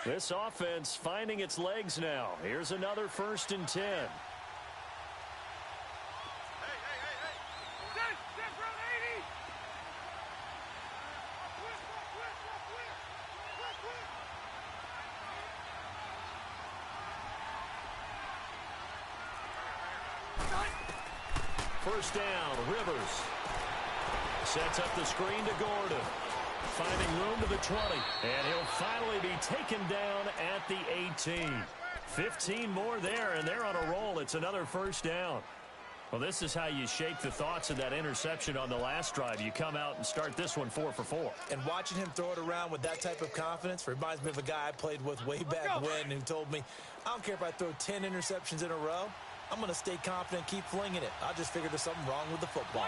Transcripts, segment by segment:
This offense finding its legs now. Here's another 1st and 10. First down, Rivers. Sets up the screen to Gordon. Finding room to the 20. And he'll finally be taken down at the 18. 15 more there, and they're on a roll. It's another 1st down. Well, this is how you shape the thoughts of that interception on the last drive. You come out and start this one 4 for 4. And watching him throw it around with that type of confidence reminds me of a guy I played with way back when who told me, I don't care if I throw 10 interceptions in a row. I'm going to stay confident, keep flinging it. I just figured there's something wrong with the football.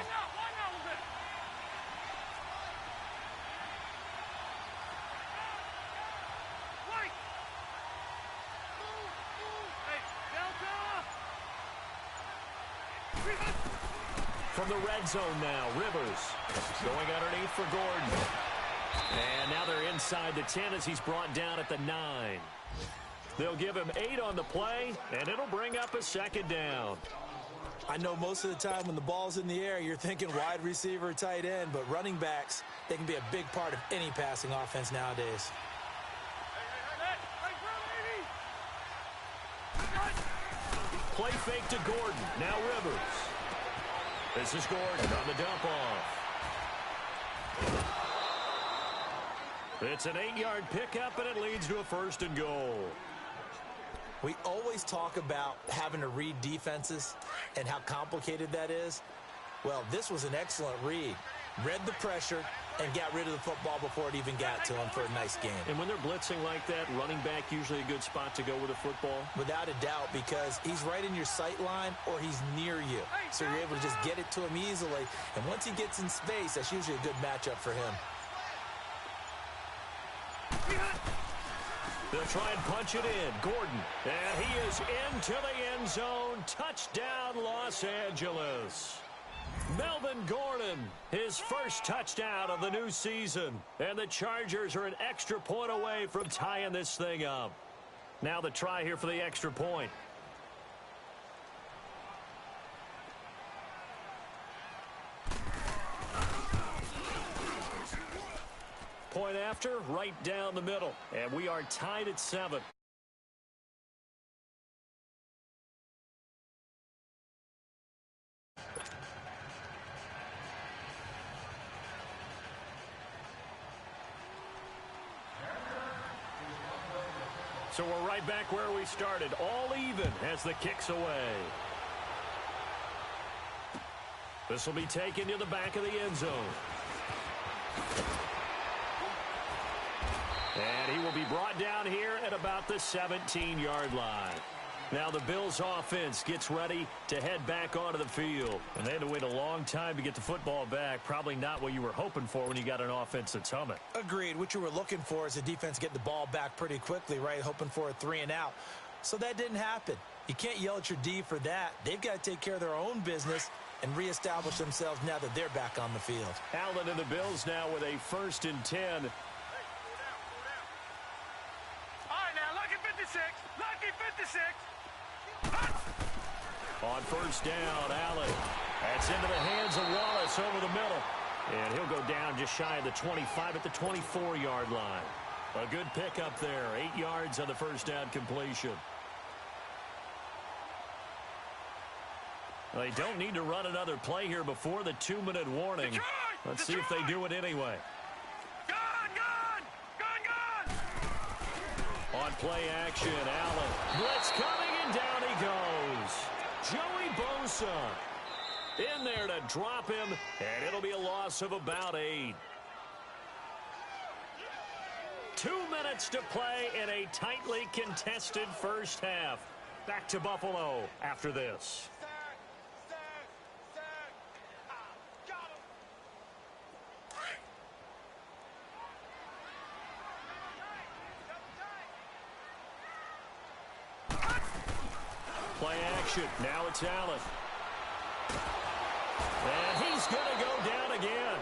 From the red zone now, Rivers going underneath for Gordon. And now they're inside the 10 as he's brought down at the 9. They'll give him 8 on the play, and it'll bring up a 2nd down. I know most of the time when the ball's in the air, you're thinking wide receiver, tight end, but running backs, they can be a big part of any passing offense nowadays. Play fake to Gordon. Now Rivers. This is Gordon on the dump off. It's an 8-yard pickup, and it leads to a 1st and goal. We always talk about having to read defenses and how complicated that is. Well, this was an excellent read. Read the pressure and got rid of the football before it even got to him for a nice game. And when they're blitzing like that, running back usually a good spot to go with a football? Without a doubt, because he's right in your sight line or he's near you. So you're able to just get it to him easily. And once he gets in space, that's usually a good matchup for him. They'll try and punch it in. Gordon. And he is into the end zone. Touchdown, Los Angeles. Melvin Gordon, his first touchdown of the new season. And the Chargers are an extra point away from tying this thing up. Now the try here for the extra point. Point after, right down the middle. And we are tied at 7. So we're right back where we started. All even as the kick's away. This will be taken to the back of the end zone. And he will be brought down here at about the 17-yard line. Now the Bills offense gets ready to head back onto the field. And they had to wait a long time to get the football back. Probably not what you were hoping for when you got an offense that's humming. Agreed. What you were looking for is the defense get the ball back pretty quickly, right? Hoping for a 3 and out. So that didn't happen. You can't yell at your D for that. They've got to take care of their own business and reestablish themselves now that they're back on the field. Allen and the Bills now with a 1st and 10. On 1st down, Allen. That's into the hands of Wallace over the middle. And he'll go down just shy of the 25 at the 24-yard line. A good pickup there. 8 yards on the 1st down completion. They don't need to run another play here before the 2-minute warning. Let's see if they do it anyway. On play action, Allen. Blitz coming, and down he goes. Joey Bosa in there to drop him, and it'll be a loss of about 8. 2 minutes to play in a tightly contested first half. Back to Buffalo after this. Play action. Now it's Allen. And he's going to go down again.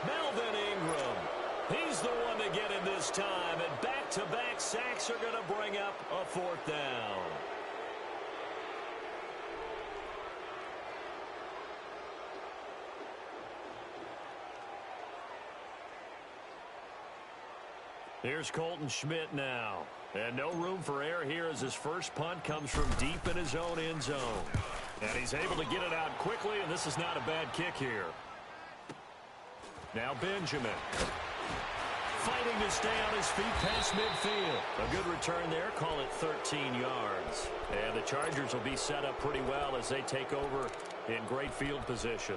Melvin Ingram He's the one to get in this time, and back-to-back sacks are going to bring up a fourth down. Here's Colton Schmidt now. And no room for error here as his first punt comes from deep in his own end zone. And he's able to get it out quickly, and this is not a bad kick here. Now Benjamin. Fighting to stay on his feet past midfield. A good return there. Call it 13 yards. And the Chargers will be set up pretty well as they take over in great field position.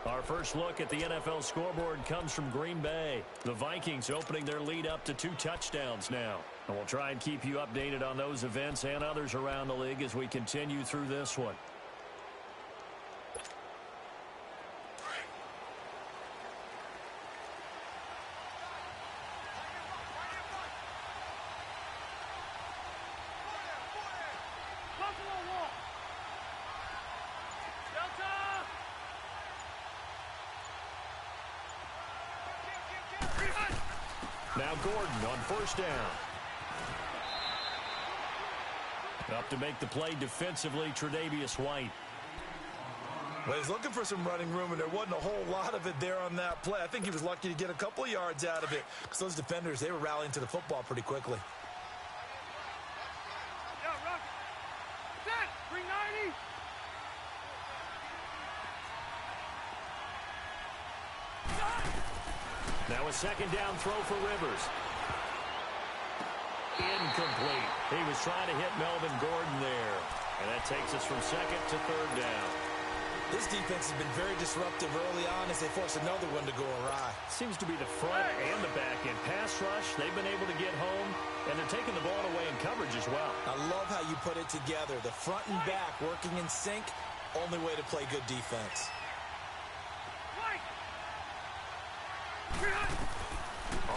Our first look at the NFL scoreboard comes from Green Bay. The Vikings opening their lead up to 2 touchdowns now. And we'll try and keep you updated on those events and others around the league as we continue through this one. Now Gordon on first down. Up to make the play defensively, Tre'Davious White. Well, he's looking for some running room, and there wasn't a whole lot of it there on that play. I think he was lucky to get a couple of yards out of it because those defenders, they were rallying to the football pretty quickly. Now a second down throw for Rivers. Incomplete. He was trying to hit Melvin Gordon there. And that takes us from second to third down. This defense has been very disruptive early on as they force another one to go awry. Seems to be the front and the back end. Pass rush, they've been able to get home, and they're taking the ball away in coverage as well. I love how you put it together. The front and back working in sync, only way to play good defense.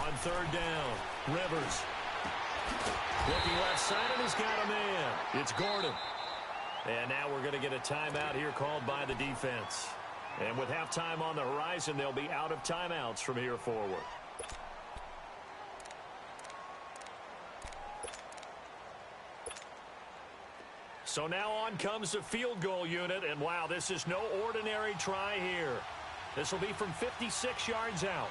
On third down, Rivers. Looking left side, and he's got a man. It's Gordon. And now we're going to get a timeout here called by the defense. And with halftime on the horizon, they'll be out of timeouts from here forward. So now on comes the field goal unit. And wow, this is no ordinary try here. This will be from 56 yards out.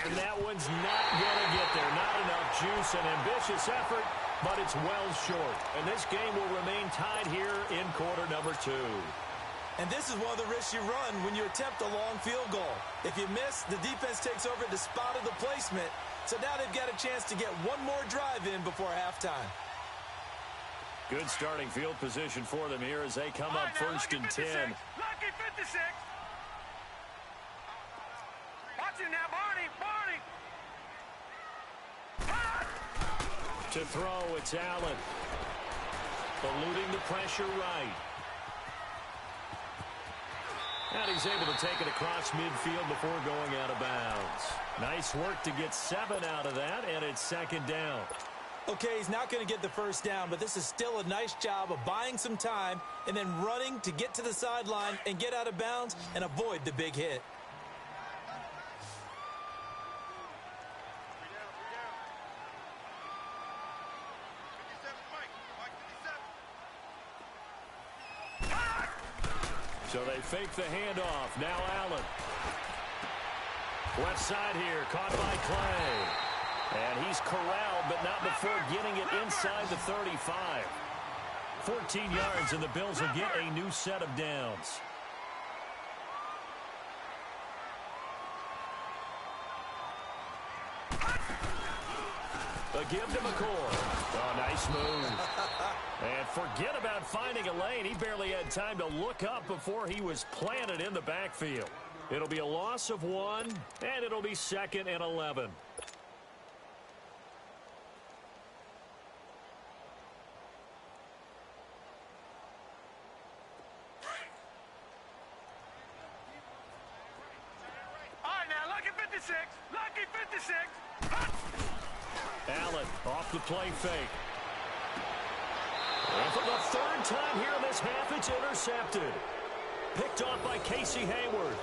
And that one's not going to get there. Not enough juice. An ambitious effort, but it's well short. And this game will remain tied here in quarter number 2. And this is one of the risks you run when you attempt a long field goal. If you miss, the defense takes over at the spot of the placement. So now they've got a chance to get one more drive in before halftime. Good starting field position for them here as they come up first and 10. Lucky 56. Watch it now, Barney. To throw, it's Allen. Eluding the pressure right. And he's able to take it across midfield before going out of bounds. Nice work to get 7 out of that, and it's second down. Okay, he's not going to get the first down, but this is still a nice job of buying some time and then running to get to the sideline and get out of bounds and avoid the big hit. So they fake the handoff. Now Allen. Left side here, caught by Clay. And he's corralled, but not before getting it inside the 35. 14 yards, and the Bills will get a new set of downs. A give to McCoy. Oh, nice move. And forget about finding a lane. He barely had time to look up before he was planted in the backfield. It'll be a loss of 1, and it'll be second and 11. All right, now, lucky 56. Lucky 56. Allen off the play fake. And for the third time here in this half, it's intercepted. Picked off by Casey Hayward.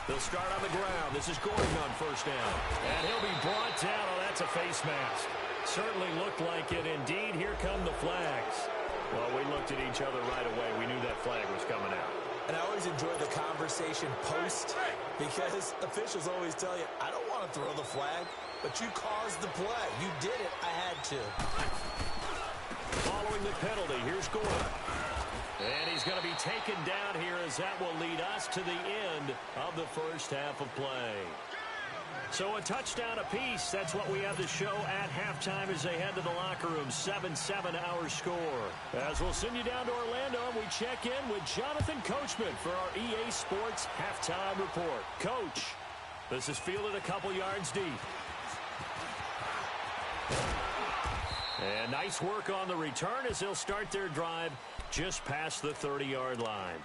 They'll start on the ground. This is Gordon on first down. And he'll be brought down. Oh, that's a face mask. Certainly looked like it. Indeed, here come the flags. Well, we looked at each other right away. We knew that flag was coming out. And I always enjoy the conversation post because officials always tell you, I don't want to throw the flag, but you caused the play. You did it. I had to. Following the penalty, here's Gordon. And he's going to be taken down here as that will lead us to the end of the first half of play. So a touchdown apiece. That's what we have to show at halftime as they head to the locker room. 7-7 our score. As we'll send you down to Orlando, we check in with Jonathan Coachman for our EA Sports Halftime Report. Coach, this is fielded a couple yards deep. And nice work on the return as they'll start their drive just past the 30-yard line.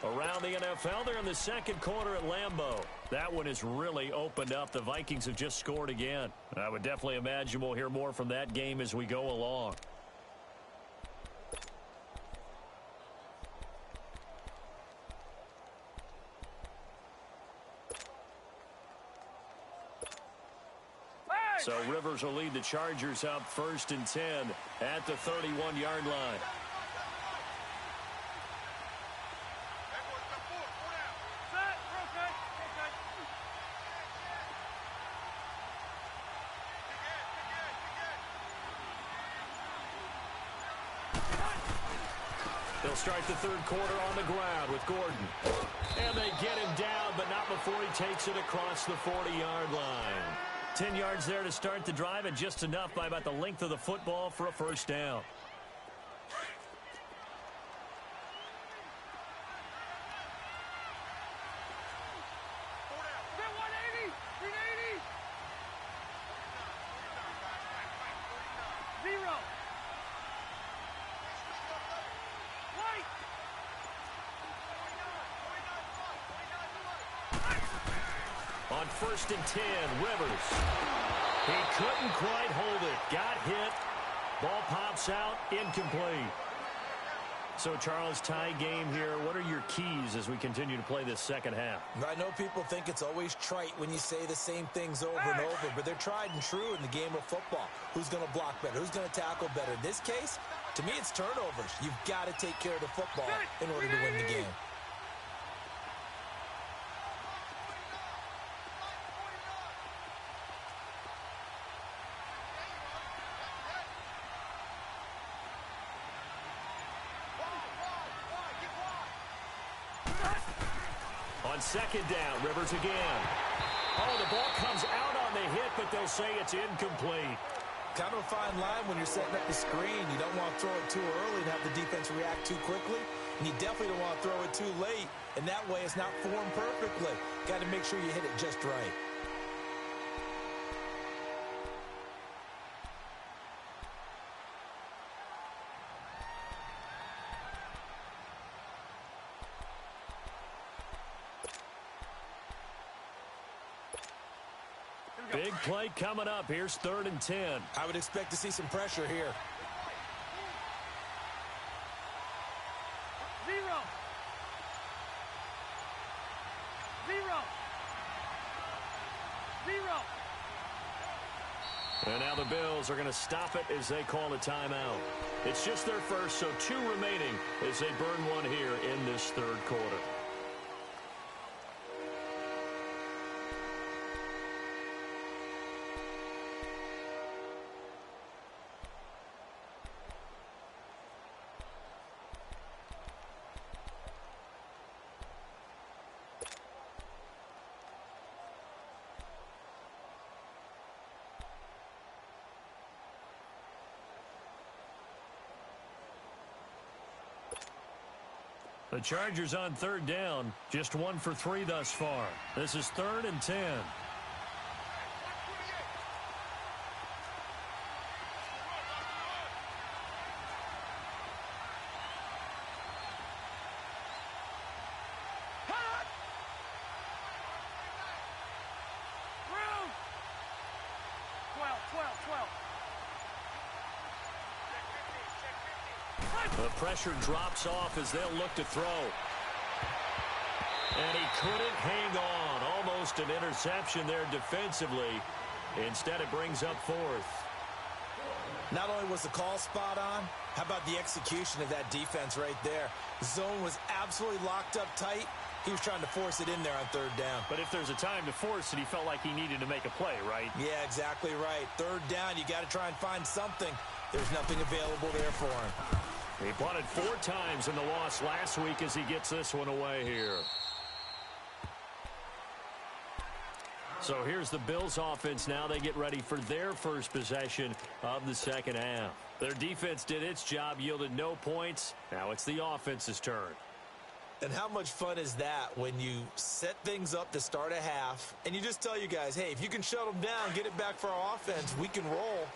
Around the NFL, they're in the second quarter at Lambeau. That one has really opened up. The Vikings have just scored again. I would definitely imagine we'll hear more from that game as we go along. So Rivers will lead the Chargers up 1st and 10 at the 31-yard line. They'll start the third quarter on the ground with Gordon. And they get him down, but not before he takes it across the 40-yard line. 10 yards there to start the drive, and just enough by about the length of the football for a first down. On 1st and 10, Rivers. He couldn't quite hold it. Got hit. Ball pops out. Incomplete. So, Charles, tie game here. What are your keys as we continue to play this second half? I know people think it's always trite when you say the same things over and over, but they're tried and true in the game of football. Who's going to block better? Who's going to tackle better? In this case, to me, it's turnovers. You've got to take care of the football in order to win the game. On second down, Rivers again. Oh, the ball comes out on the hit, but they'll say it's incomplete. Kind of a fine line when you're setting up the screen. You don't want to throw it too early and have the defense react too quickly. And you definitely don't want to throw it too late. And that way it's not formed perfectly. Got to make sure you hit it just right. Big play coming up. Here's 3rd and 10. I would expect to see some pressure here. Zero. And now the Bills are going to stop it as they call a timeout. It's just their first, so 2 remaining as they burn one here in this third quarter. The Chargers on third down, just 1 for 3 thus far. This is 3rd and 10. The pressure drops off as they'll look to throw. And he couldn't hang on. Almost an interception there defensively. Instead, it brings up 4th. Not only was the call spot on, how about the execution of that defense right there? The zone was absolutely locked up tight. He was trying to force it in there on 3rd down. But if there's a time to force it, he felt like he needed to make a play, right? Yeah, exactly right. 3rd down, you got to try and find something. There's nothing available there for him. He punted 4 times in the loss last week as he gets this one away here. So here's the Bills offense now. They get ready for their first possession of the second half. Their defense did its job, yielded no points. Now it's the offense's turn. And how much fun is that when you set things up to start a half and you just tell you guys, hey, if you can shut them down, get it back for our offense, we can roll.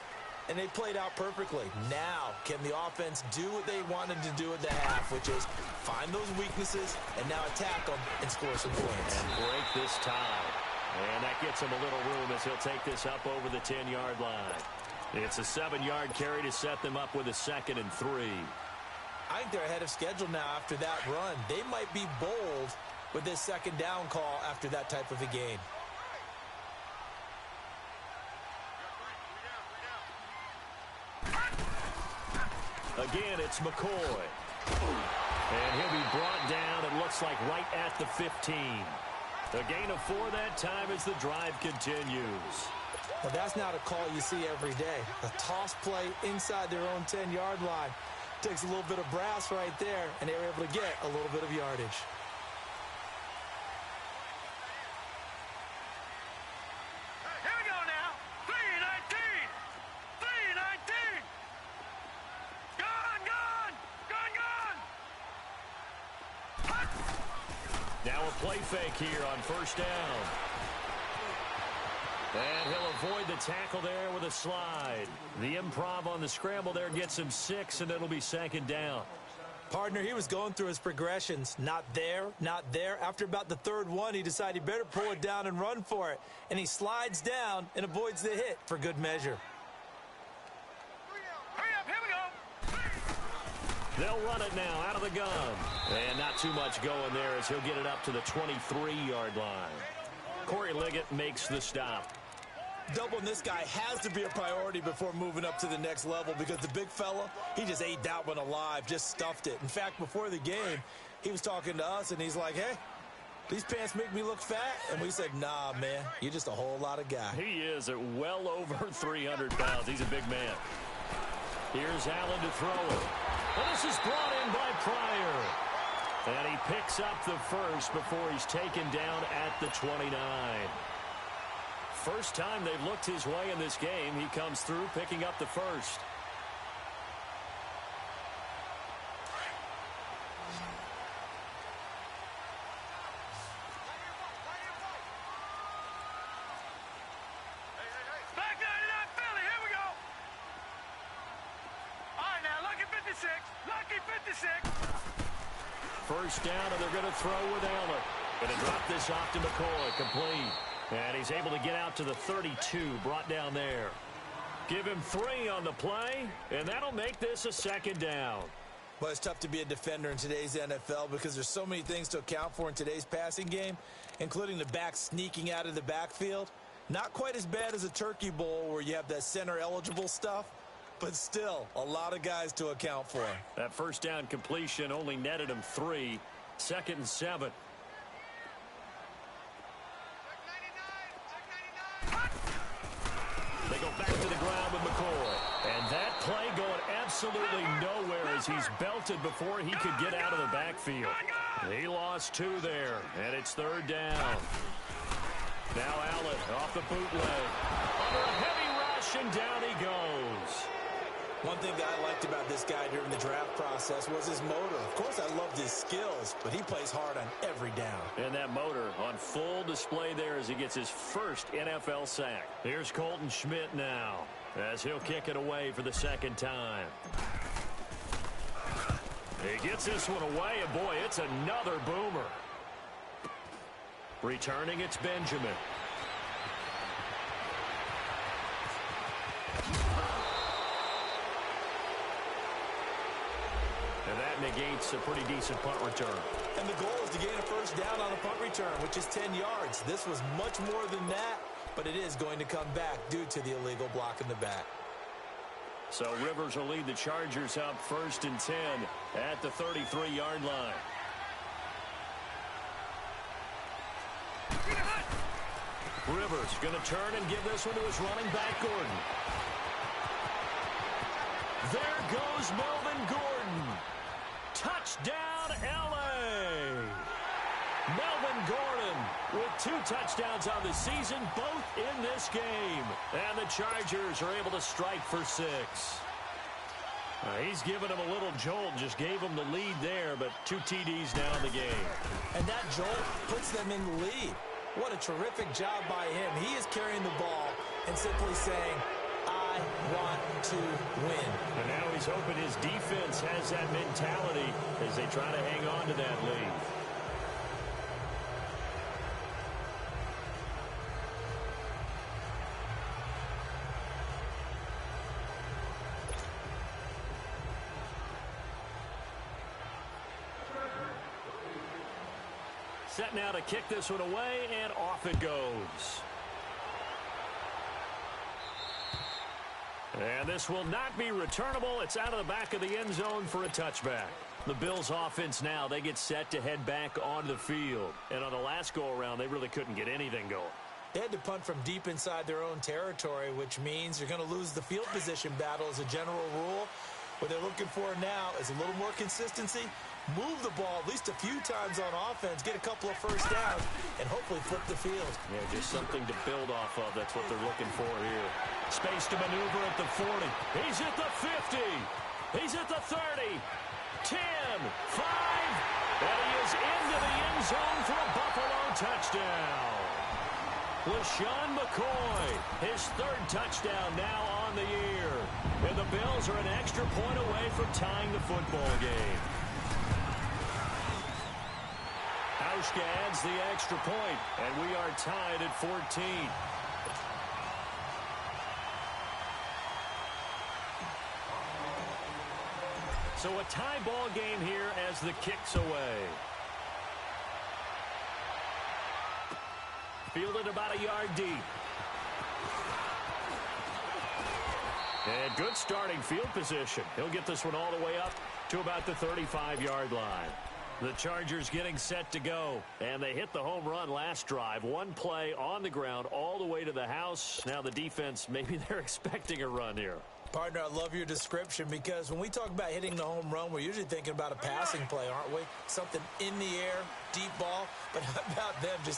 And they played out perfectly. Now, can the offense do what they wanted to do at the half, which is find those weaknesses and now attack them and score some points. And break this tie. And that gets him a little room as he'll take this up over the 10-yard line. It's a 7-yard carry to set them up with a 2nd and 3. I think they're ahead of schedule now after that run. They might be bold with this 2nd down call after that type of a game. Again, it's McCoy. And he'll be brought down, it looks like, right at the 15. A gain of 4 that time as the drive continues. Now, that's not a call you see every day. A toss play inside their own 10-yard line. Takes a little bit of brass right there, and they were able to get a little bit of yardage. Here we go now. 3-19. 3-19. Gone, gone. Gone, gone. Now a play fake here on 1st down. And he'll avoid the tackle there with a slide. The improv on the scramble there gets him 6, and it'll be 2nd down. Partner, he was going through his progressions. Not there, not there. After about the 3rd one, he decided he better pull it down and run for it. And he slides down and avoids the hit for good measure. Hurry up, here we go. They'll run it now out of the gun. And not too much going there as he'll get it up to the 23-yard line. Corey Liggett makes the stop. Doubling this guy has to be a priority before moving up to the next level because the big fella, he just ate that one alive, just stuffed it. In fact, before the game, he was talking to us, and he's like, hey, these pants make me look fat. And we said, nah, man, you're just a whole lot of guy. He is at well over 300 pounds. He's a big man. Here's Allen to throw it. Well, this is brought in by Pryor. And he picks up the first before he's taken down at the 29. First time they've looked his way in this game. He comes through picking up the first. Back 99 Philly, here we go. All right, now, lucky 56. Lucky 56. First down, and they're going to throw with Allen. Going to drop this off to McCoy, complete. And he's able to get out to the 32, brought down there. Give him 3 on the play, and that'll make this a 2nd down. Well, it's tough to be a defender in today's NFL because there's so many things to account for in today's passing game, including the back sneaking out of the backfield. Not quite as bad as a Turkey Bowl where you have that center-eligible stuff, but still a lot of guys to account for. That first down completion only netted him 3. 2nd and 7. They go back to the ground with McCoy. And that play going absolutely nowhere as he's belted before he could get out of the backfield. He lost 2 there, and it's 3rd down. Now Allen off the bootleg. Under a heavy rush, and down he goes. One thing that I liked about this guy during the draft process was his motor. Of course, I loved his skills, but he plays hard on every down. And that motor on full display there as he gets his first NFL sack. Here's Colton Schmidt now as he'll kick it away for the second time. He gets this one away, and boy, it's another boomer. Returning, it's Benjamin. And that negates a pretty decent punt return. And the goal is to gain a first down on a punt return, which is 10 yards. This was much more than that, but it is going to come back due to the illegal block in the back. So Rivers will lead the Chargers up 1st and 10 at the 33-yard line. Rivers going to turn and give this one to his running back, Gordon. There goes Melvin Gordon. Touchdown, L.A. Melvin Gordon with 2 touchdowns on the season, both in this game. And the Chargers are able to strike for 6. He's given him a little jolt, just gave him the lead there, but 2 TDs now in the game. And that jolt puts them in the lead. What a terrific job by him. He is carrying the ball and simply saying, I want to win. And now he's hoping his defense has that mentality as they try to hang on to that lead. Set now to kick this one away, and off it goes. And this will not be returnable. It's out of the back of the end zone for a touchback. The Bills offense now, they get set to head back onto the field. And on the last go-around, they really couldn't get anything going. They had to punt from deep inside their own territory, which means you're going to lose the field position battle as a general rule. What they're looking for now is a little more consistency, move the ball at least a few times on offense, get a couple of first downs, and hopefully flip the field. Yeah, just something to build off of. That's what they're looking for here. Space to maneuver at the 40. He's at the 50. He's at the 30. 10, 5, and he is into the end zone for a Buffalo touchdown. LeSean McCoy, his 3rd touchdown now on the year. And the Bills are an extra point away from tying the football game. Hauschka adds the extra point, and we are tied at 14. So a tie ball game here as the kick's away. Fielded about a yard deep. And good starting field position. He'll get this one all the way up to about the 35-yard line. The Chargers getting set to go. And they hit the home run last drive. One play on the ground all the way to the house. Now the defense, maybe they're expecting a run here. Partner, I love your description because when we talk about hitting the home run, we're usually thinking about a passing play, aren't we? Something in the air, deep ball. But how about them just